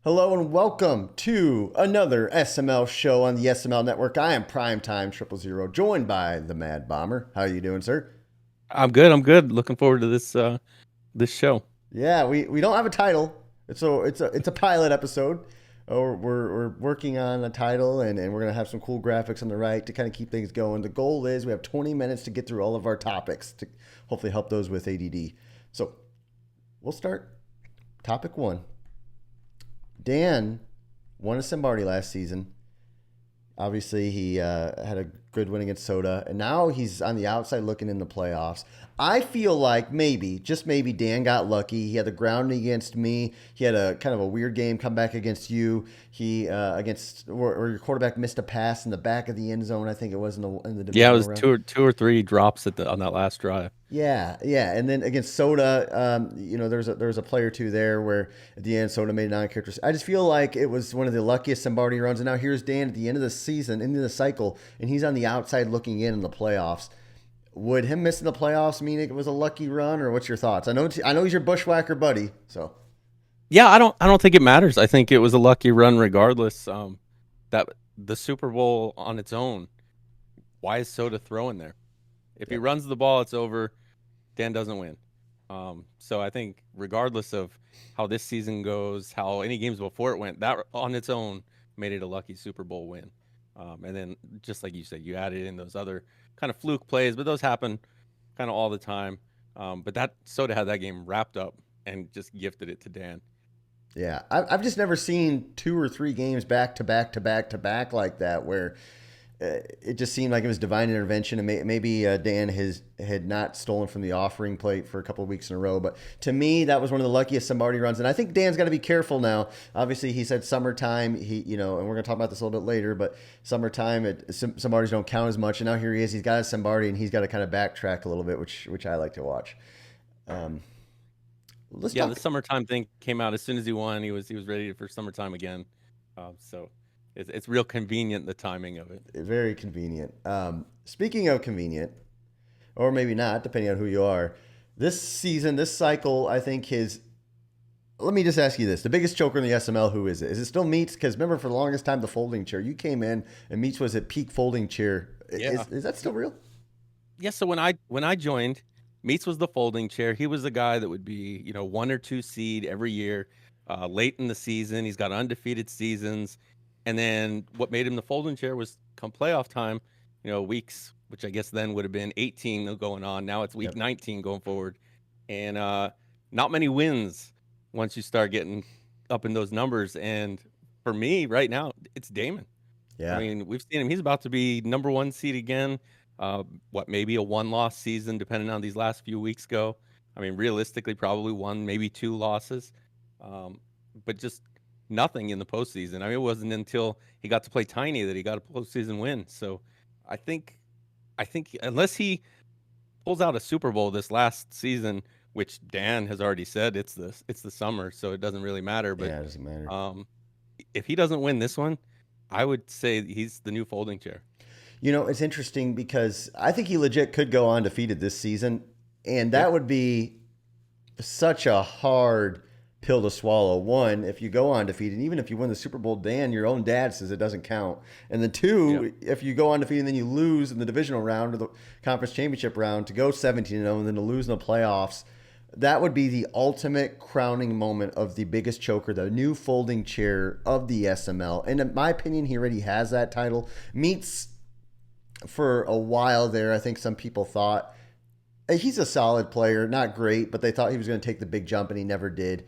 Hello and welcome to another SML show on the SML network. I am Primetime Triple Zero, joined by the Mad Bomber. How are you doing, sir? I'm good. I'm good. Looking forward to this show. Yeah, we don't have a title. It's a pilot episode. We're working on a title and we're gonna have some cool graphics on the right to kind of keep things going. The goal is we have 20 minutes to get through all of our topics to hopefully help those with ADD. So we'll start topic one. Dan won a Simbardi last season. Obviously, he had a good win against Soda, and now he's on the outside looking in the playoffs. I feel like maybe, just maybe, Dan got lucky. He had the grounding against me. He had a kind of a weird game come back against you. He against or your quarterback missed a pass in the back of the end zone. I think it was in the Yeah, it divisional was round. two or three drops on that last drive. Yeah, yeah, and then against Soda, there was a play or two there where at the end Soda made non-character. I just feel like it was one of the luckiest Lombardi runs, and now here's Dan at the end of the season, into the cycle, and he's on the outside looking in the playoffs. Would him missing the playoffs mean it was a lucky run, or what's your thoughts? I know he's your bushwhacker buddy, so Yeah, I don't think it matters. I think it was a lucky run regardless. That the Super Bowl on its own. Why is Soda throwing there? If he yeah, runs the ball, it's over. Dan doesn't win. So I think regardless of how this season goes, how any games before it went, that on its own made it a lucky Super Bowl win. And then just like you said, you added in those other kind of fluke plays, but those happen kind of all the time. But that Soda had that game wrapped up and just gifted it to Dan. yeah. I've just never seen two or three games back to back to back to back like that where it just seemed like it was divine intervention, and maybe Dan had not stolen from the offering plate for a couple of weeks in a row. But to me, that was one of the luckiest Lombardi runs, and I think Dan's got to be careful now. Obviously, he said summertime, and we're gonna talk about this a little bit later, but summertime, Lombardis don't count as much, and now here he is, he's got a Lombardi, and he's got to kind of backtrack a little bit, which I like to watch. Um, let's Yeah, the talk. summertime thing came out as soon as he won. He was ready for summertime again. So it's real convenient the timing of it. Very convenient. Speaking of convenient, or maybe not, depending on who you are. This season, this cycle, I think his. Let me just ask you this: the biggest choker in the SML, who is it? Is it still Meats? Because remember, for the longest time, the folding chair. You came in and Meats was at peak folding chair. Yeah. Is that still real? Yeah, so when I joined, Meats was the folding chair. He was the guy that would be, one or two seed every year, late in the season. He's got undefeated seasons. And then what made him the folding chair was come playoff time, weeks, which I guess then would have been 18 going on. Now it's week Yep. 19 going forward. And not many wins once you start getting up in those numbers. And for me right now, it's Damon. I Yeah. mean, we've seen him. He's about to be number one seed again. Maybe a one-loss season, depending on these last few weeks go. I mean, realistically, probably one, maybe two losses, but just nothing in the postseason. I mean, it wasn't until he got to play Tiny that he got a postseason win. So, I think, I think unless he pulls out a Super Bowl this last season, which Dan has already said it's the summer, so it doesn't really matter. But Yeah, it doesn't matter. um, if he doesn't win this one, I would say he's the new folding chair. It's interesting because I think he legit could go undefeated this season, and Yeah. that would be such a hard pill to swallow. One, if you go undefeated, even if you win the Super Bowl, Dan, your own dad says it doesn't count. And then Yeah. two, if you go undefeated and then you lose in the divisional round or the conference championship round to go 17-0 and then to lose in the playoffs, that would be the ultimate crowning moment of the biggest choker, the new folding chair of the SML. And in my opinion, he already has that title. Meets for a while there, I think some people thought he's a solid player, not great, but they thought he was going to take the big jump, and he never did,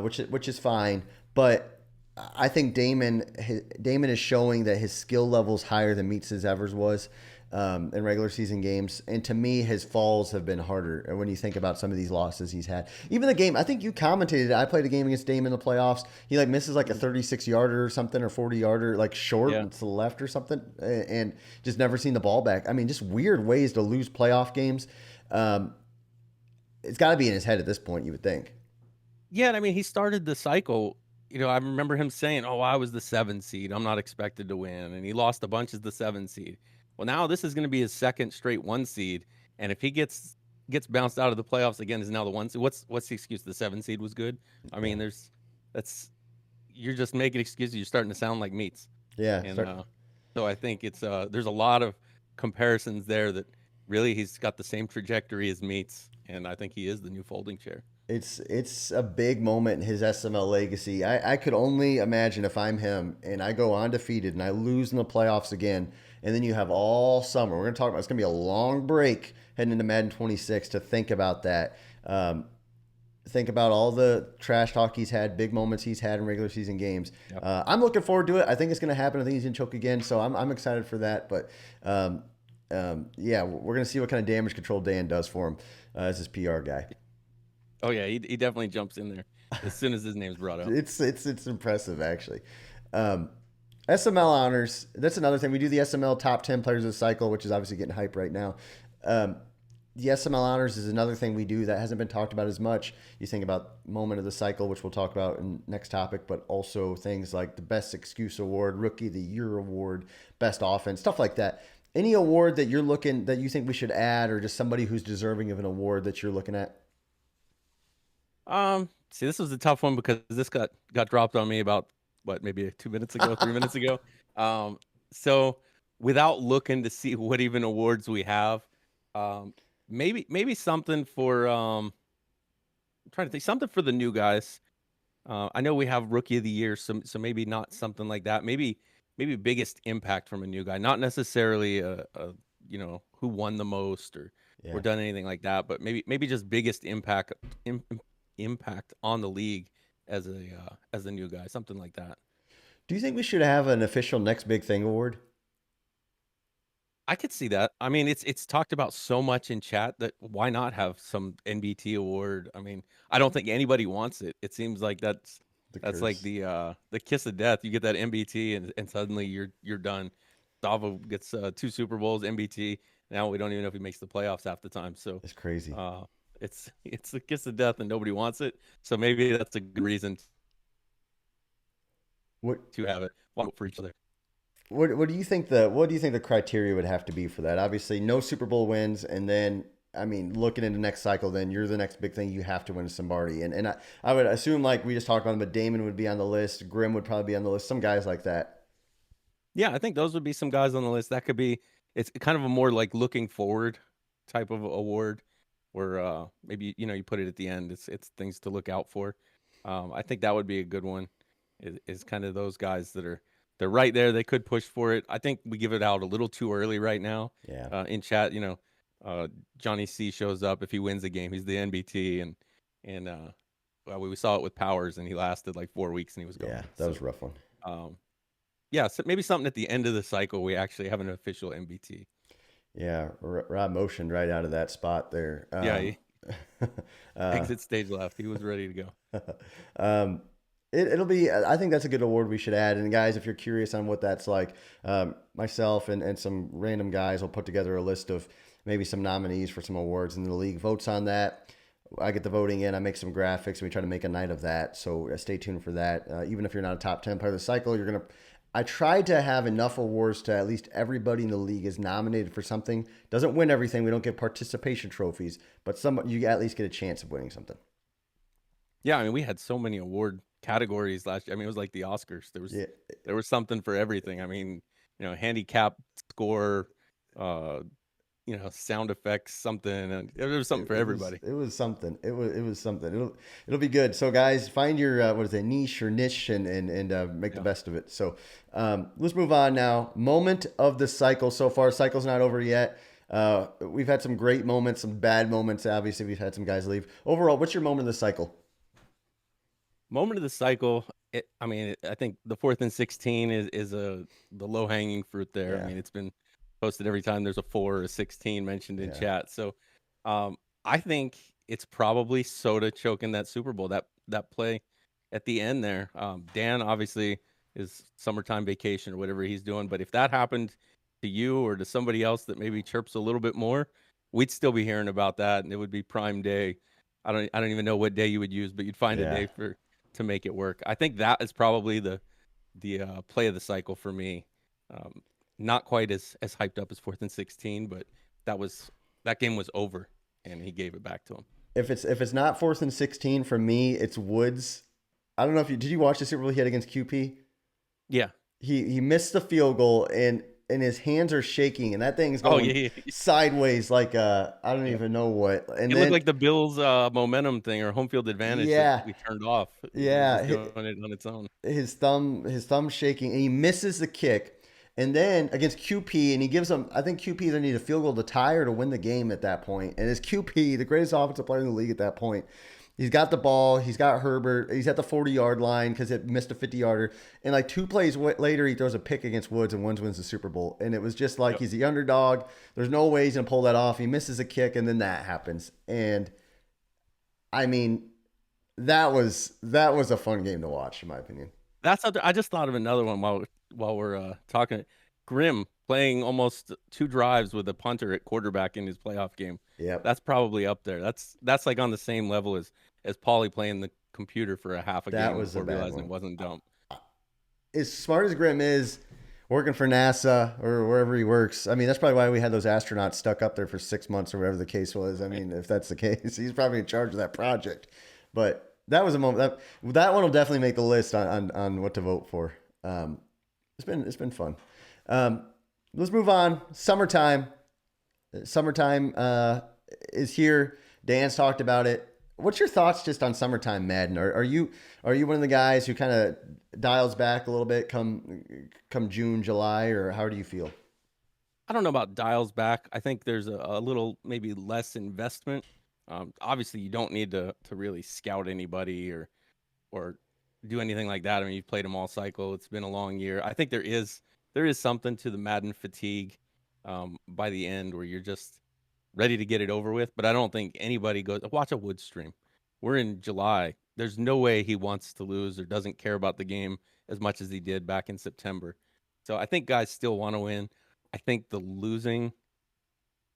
which is fine. But I think Damon is showing that his skill level is higher than Meets' Evers was in regular season games, and to me, his falls have been harder when you think about some of these losses he's had. Even the game, I think you commentated. I played a game against Damon in the playoffs. He misses like a 36-yarder or something, or 40-yarder, like short Yeah. and to the left or something, and just never seen the ball back. I mean, just weird ways to lose playoff games. Um, it's got to be in his head at this point, you would think. Yeah, and I mean, he started the cycle. I remember him saying, "Oh, I was the 7 seed. I'm not expected to win." And he lost a bunch as the 7 seed. Well, now this is going to be his second straight 1 seed, and if he gets bounced out of the playoffs again, is now the 1 seed. What's the excuse? The 7 seed was good. I Yeah. mean, that's you're just making excuses. You're starting to sound like Meats, Yeah, and start. so I think it's there's a lot of comparisons there that really he's got the same trajectory as Meats, and I think he is the new folding chair. It's a big moment in his SML legacy. I could only imagine if I'm him and I go undefeated and I lose in the playoffs again, and then you have all summer. We're gonna talk about it's gonna be a long break heading into Madden 26 to think about that. Think about all the trash talk he's had, big moments he's had in regular season games. Yep. I'm looking forward to it. I think it's going to happen. I think he's going to choke again, so I'm excited for that. But um, yeah, we're going to see what kind of damage control Dan does for him as his PR guy. Oh yeah, he definitely jumps in there as soon as his name's brought up. It's impressive actually. Um, SML honors. That's another thing. We do the SML top 10 players of the cycle, which is obviously getting hype right now. Um, the SML honors is another thing we do that hasn't been talked about as much. You think about moment of the cycle, which we'll talk about in next topic, but also things like the best excuse award, rookie of the year award, best offense, stuff like that. Any award that you're looking that you think we should add, or just somebody who's deserving of an award that you're looking at? See, this was a tough one because this got dropped on me about what, maybe 2 minutes ago, 3 minutes ago. Um, so without looking to see what even awards we have, um, maybe something for I'm trying to think something for the new guys. I know we have rookie of the year, so maybe not something like that. Maybe biggest impact from a new guy, not necessarily a who won the most or Yeah. done anything like that, but maybe just biggest impact on the league as a new guy, something like that. Do you think we should have an official next big thing award? I could see that. I mean, it's talked about so much in chat that why not have some NBT award? I mean, I don't think anybody wants it. It seems like The that's like curse. the kiss of death. You get that NBT and suddenly you're done. Davo gets 2 Super Bowls, NBT. Now we don't even know if he makes the playoffs half the time. So It's crazy. uh, it's the kiss of death and nobody wants it. So maybe that's a good reason What to have it. One for each other. what do you think the criteria would have to be for that? Obviously, no Super Bowl wins, and then I mean, looking into next cycle, then you're the next big thing. You have to win somebody, and I would assume like we just talked about him, but Damon would be on the list. Grimm would probably be on the list. Some guys like that. Yeah, I think those would be some guys on the list. That could be it's kind of a more like looking forward type of award where maybe you put it at the end. It's things to look out for. I think that would be a good one. Is kind of those guys that they're right there. They could push for it. I think we give it out a little too early right now. Yeah, In chat, uh, Johnny C shows up if he wins the game. He's the NBT and well, we saw it with Powers and he lasted like 4 weeks and he was yeah, gone. that So was a rough one. um, yeah, so maybe something at the end of the cycle we actually have an official MBT. Yeah, Rob motioned right out of that spot there. Yeah, he uh, exit stage left. He was ready to go. um, it'll be. I think that's a good award we should add. And guys, if you're curious on what that's like, myself and some random guys will put together a list of maybe some nominees for some awards, and the league votes on that. I get the voting in. I make some graphics, and we try to make a night of that. So stay tuned for that. Even if you're not a top 10 player of the cycle, you're gonna. I tried to have enough awards to at least everybody in the league is nominated for something. Doesn't win everything. We don't get participation trophies, but some you at least get a chance of winning something. Yeah, I mean, we had so many award categories last year. I mean, it was like the Oscars. Yeah, There was something for everything. I mean, handicap score, uh, sound effects, something. And there was something for everybody. it was something. It was something. It'll be good. So guys, find your what is it, niche or niche, and make the Yeah. best of it. So let's move on now. Moment of the cycle so far. Cycle's not over yet. We've had some great moments, some bad moments. Obviously, we've had some guys leave. Overall, what's your moment of the cycle? Moment of the cycle. I mean, I think the 4th and 16 is the low hanging fruit there. I Yeah, mean, it's been posted every time there's a 4 or a 16 mentioned in yeah, chat. So, I think it's probably Soda choking that Super Bowl that play at the end there. Dan obviously is summertime vacation or whatever he's doing, but if that happened to you or to somebody else that maybe chirps a little bit more, we'd still be hearing about that, and it would be prime day. I don't even know what day you would use, but you'd find a yeah. day to make it work. I think that is probably the play of the cycle for me. Um, Not quite as hyped up as 4th and 16, but that game was over, and he gave it back to him. If it's not 4th and 16 for me, it's Woods I don't know if you did you watch the Super Bowl he had against QP? Yeah. He missed the field goal and his hands are shaking and that thing's Oh going yeah, yeah. sideways like I don't Yeah. even know what. And It looked then like the Bills' momentum thing or home field advantage that yeah, we turned off. It was yeah, just doing it on its own. his thumb shaking and he misses the kick. And then against QP, and he gives them, I think QP either need a field goal to tie or to win the game at that point. And it's QP, the greatest offensive player in the league at that point. He's got the ball. He's got Herbert. He's at the 40-yard line because it missed a 50-yarder. And like 2 plays later, he throws a pick against Woods, and Woods wins the Super Bowl. And it was just like Yep. he's the underdog. There's no way he's going to pull that off. He misses a kick, and then that happens. And I mean, that was a fun game to watch, in my opinion. I just thought of another one while we're talking. Grimm playing almost 2 drives with a punter at quarterback in his playoff game. Yep, That's probably up there. That's like on the same level as Paulie playing the computer for a half a that game was a before bad realizing one. it wasn't dumb. As smart as Grimm is, working for NASA or wherever he works, I mean, that's probably why we had those astronauts stuck up there for 6 months or whatever the case was. I Right. mean, if that's the case, he's probably in charge of that project. But that was a moment that one will definitely make the list on what to vote for. It's been fun. Um, let's move on. Summertime is here. Dan's talked about it. What's your thoughts just on summertime Madden? Are you one of the guys who kind of dials back a little bit come June, July, or how do you feel? I don't know about dials back. I think there's a little maybe less investment. Obviously, you don't need to really scout anybody or do anything like that. I mean, you've played them all cycle. It's been a long year. I think there is something to the Madden fatigue by the end where you're just ready to get it over with. But I don't think anybody goes watch a Wood stream. We're in July. There's no way he wants to lose or doesn't care about the game as much as he did back in September. So I think guys still want to win. I think the losing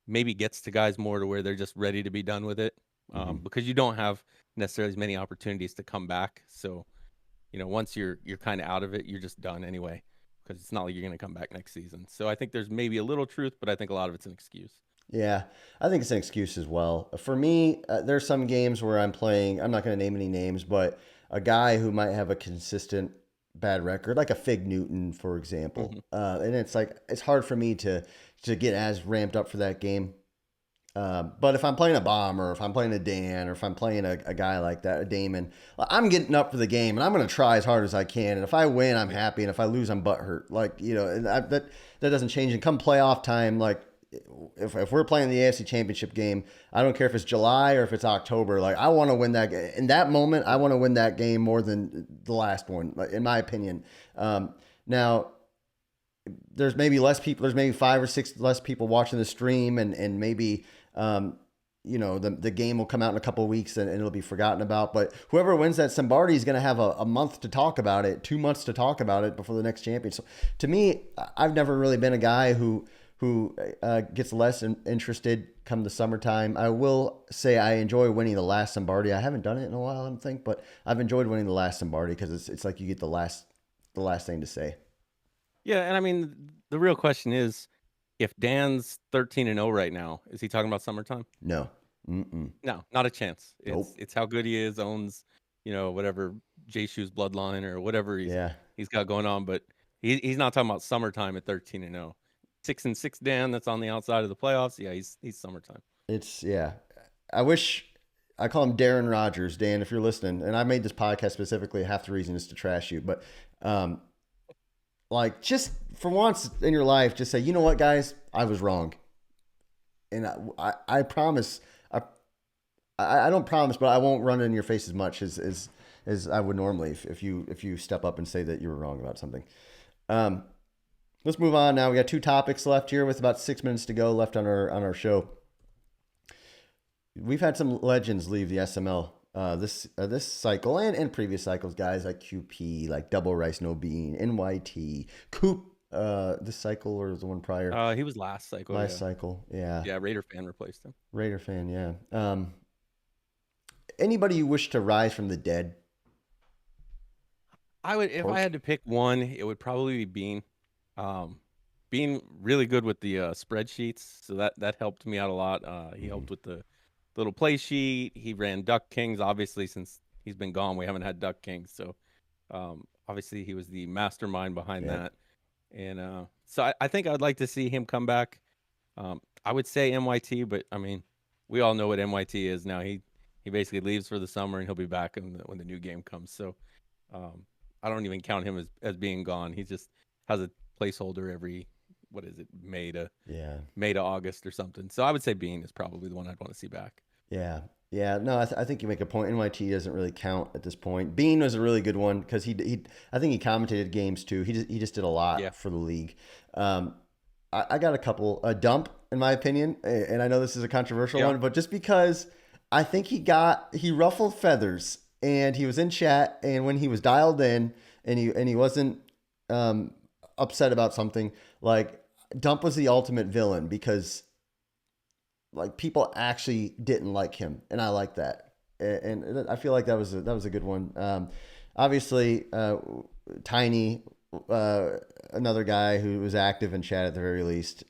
maybe gets to guys more to where they're just ready to be done with it Mm-hmm. because you don't have necessarily as many opportunities to come back. So once you're kind of out of it, you're just done anyway because it's not like you're going to come back next season. So I think there's maybe a little truth, but I think a lot of it's an excuse. Yeah, I think it's an excuse as well. For me, there's some games where I'm playing. I'm not going to name any names, but a guy who might have a consistent bad record, like a Fig Newton, for example, Hmm. and it's like it's hard for me to get as ramped up for that game. But if I'm playing a bomb or if I'm playing a Dan or if I'm playing a guy like that, a Damon, I'm getting up for the game and I'm going to try as hard as I can. And if I win, I'm Right. happy. And if I lose, I'm butthurt. Like, and that doesn't change. And come playoff time, like if we're playing the AFC Championship game, I don't care if it's July or if it's October. Like I want to win that. In that moment, I want to win that game more than the last one, like, in my opinion. Now, there's maybe less people. There's maybe 5 or 6 less people watching the stream, and maybe um, the game will come out in a couple of weeks and it'll be forgotten about. But whoever wins that Sombardi is going to have a month to talk about it, 2 months to talk about it before the next champion. So to me, I've never really been a guy who gets less interested come the summertime. I will say I enjoy winning the last Sombardi. I haven't done it in a while, I don't think, but I've enjoyed winning the last Sombardi because it's like you get the last thing to say. Yeah, and I mean the real question is, if Dan's 13-0 right now, is he talking about summertime? No. Mm-mm. No, not a chance. It's Nope. it's how good he is, owns, whatever J Shoe's bloodline or whatever Yeah. he's got going on, but he's not talking about summertime at 13-0. 6-6 Dan, that's on the outside of the playoffs. Yeah, he's summertime. Yeah. I wish I call him Darren Rogers, Dan, if you're listening. And I made this podcast specifically. Half the reason is to trash you, but um, like just for once in your life, just say, you know what, guys, I was wrong, and I promise. I don't promise, but I won't run in your face as much as I would normally if you step up and say that you were wrong about something. Um, let's move on now. We got 2 topics left here with about 6 minutes to go left on our show. We've had some legends leave the SML this cycle and previous cycles, guys like QP, like Double Rice No Bean, NYT, Coop. This cycle or the one prior, He was last cycle, last yeah. cycle, yeah. Yeah, Raider fan replaced him. Raider fan, yeah. Anybody you wish to rise from the dead? If I Torch. had to pick one, it would probably be Bean. Um, Bean really good with the spreadsheets, so that helped me out a lot. He Mm-hmm. helped with the little play sheet. He ran Duck Kings, obviously, since he's been gone. We haven't had Duck King, so obviously he was the mastermind behind Yeah. that. And so I think I'd like to see him come back. I would say MYT, but I mean, we all know what MYT is now. He basically leaves for the summer and he'll be back when the new game comes. So I don't even count him as being gone. He just has a placeholder every, what is it, Yeah. May to August or something. So I would say Bean is probably the one I'd want to see back. Yeah. Yeah. No, I think you make a point. NYT doesn't really count at this point. Bean was a really good one because I think he commentated games too. He just did a Yeah. lot for the league. Um, I got a couple. A dump, in my opinion, and I know this is a controversial Yeah. one, but just because I think he ruffled feathers and he was in chat, and when he was dialed in and he wasn't um, upset about something, like Dump was the ultimate villain because like people actually didn't like him, and I like that, and I feel like that was a good one. Obviously, Tiny, another guy who was active in chat at the very least,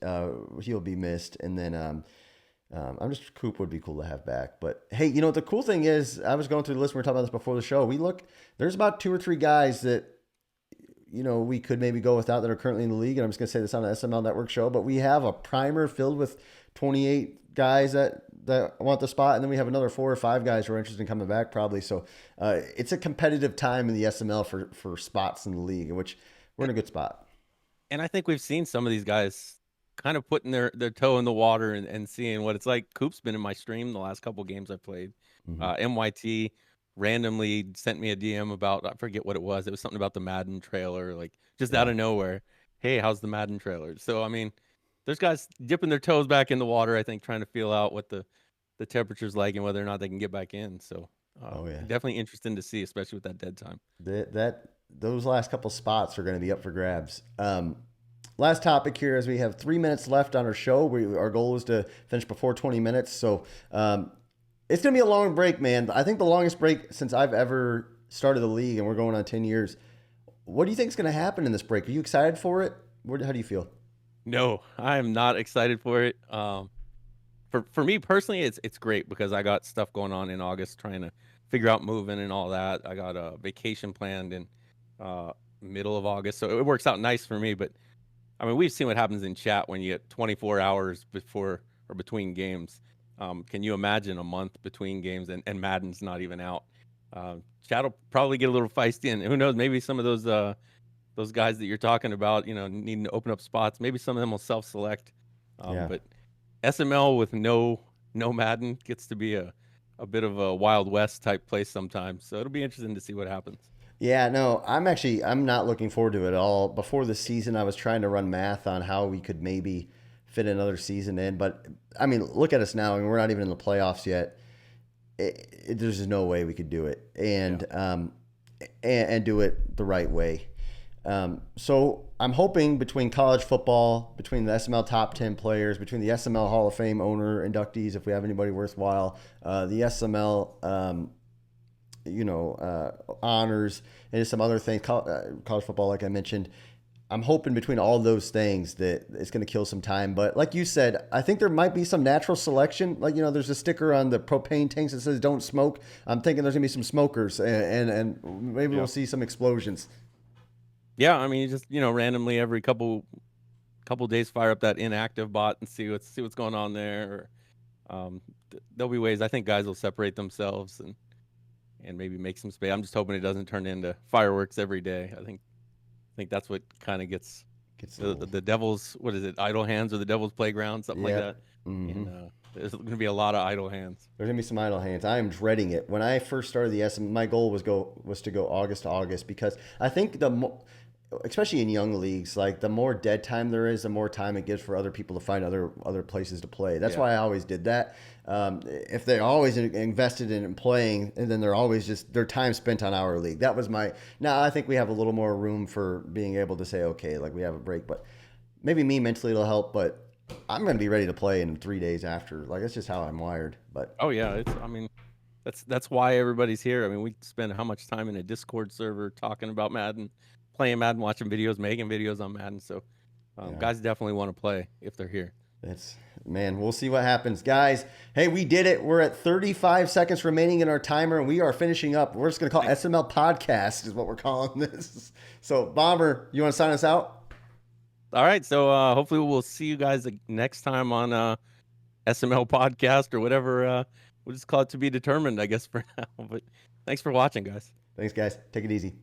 he'll be missed, and then I'm just Coop would be cool to have back. But hey, the cool thing is, I was going through the list. We were talking about this before the show. There's about two or three guys that we could maybe go without that are currently in the league. And I'm just going to say this on the SML Network show, but we have a primer filled with 28 guys that want the spot. And then we have another 4 or 5 guys who are interested in coming back probably. So it's a competitive time in the SML for spots in the league, in which we're in a good spot. And I think we've seen some of these guys kind of putting their toe in the water and seeing what it's like. Coop's been in my stream the last couple games I played. Mm-hmm. MYT randomly sent me a DM about, I forget what it was. It was something about the Madden trailer, like just out Yeah. of nowhere. Hey, how's the Madden trailer? So I mean, there's guys dipping their toes back in the water, I think, trying to feel out what the temperature's like and whether or not they can get back in. So Oh yeah. definitely interesting to see, especially with that dead time. Those last couple spots are going to be up for grabs. Last topic here, as we have 3 minutes left on our show. Our goal is to finish before 20 minutes, so it's going to be a long break, man. I think the longest break since I've ever started the league, and we're going on 10 years. What do you think is going to happen in this break? Are you excited for it? How do you feel? No, I am not excited for it. For me personally, it's great because I got stuff going on in August, trying to figure out moving and all that. I got a vacation planned in uh, middle of August, so it works out nice for me. But I mean, we've seen what happens in chat when you get 24 hours before or between games. Can you imagine a month between games and Madden's not even out? Chat will probably get a little feisty, and who knows? Maybe some of those guys that you're talking about, needing to open up spots. Maybe some of them will self-select. Yeah. But SML with no Madden gets to be a bit of a Wild West type place sometimes. So it'll be interesting to see what happens. Yeah, no, I'm not looking forward to it at all. Before the season, I was trying to run math on how we could maybe fit another season in, but I mean, look at us now. I mean, we're not even in the playoffs yet. There's just no way we could do it, and Yeah. and do it the right way. So I'm hoping between college football, between the SML top 10 players, between the SML Hall of Fame owner inductees, if we have anybody worthwhile, the SML, honors, and just some other things, college football, like I mentioned. I'm hoping between all those things that it's going to kill some time. But like you said, I think there might be some natural selection. Like, there's a sticker on the propane tanks that says don't smoke. I'm thinking there's going to be some smokers, and maybe we'll see some explosions. Yeah, I mean, you just randomly every couple days fire up that inactive bot and see what's going on there. Or, there'll be ways I think guys will separate themselves and maybe make some space. I'm just hoping it doesn't turn into fireworks every day. I think that's what kind of gets Gets a the, little, the devil's, what is it, idle hands or the devil's playground, something like yep. that. Mm-hmm. And there's going to be a lot of idle hands. There's gonna be some idle hands. I am dreading it. When I first started the SM, my goal was to go August to August because I think especially in young leagues, like the more dead time there is, the more time it gives for other people to find other places to play. That's why I always did that. If they're always invested in playing, and then they're always just their time spent on our league. That was my. Now I think we have a little more room for being able to say, okay, like we have a break, but maybe me mentally it'll help, but. I'm going to be ready to play in 3 days after. Like that's just how I'm wired. But Oh yeah, I mean, that's why everybody's here. I mean, we spend how much time in a Discord server talking about Madden, playing Madden, watching videos, making videos on Madden. So yeah, guys definitely want to play if they're here. Man, we'll see what happens. Guys, hey, we did it. We're at 35 seconds remaining in our timer, and we are finishing up. We're just going to call SML Podcast is what we're calling this. So, Bomber, you want to sign us out? All right. So hopefully we'll see you guys next time on SML Podcast or whatever. We'll just call it to be determined, I guess, for now. But thanks for watching, guys. Thanks, guys. Take it easy.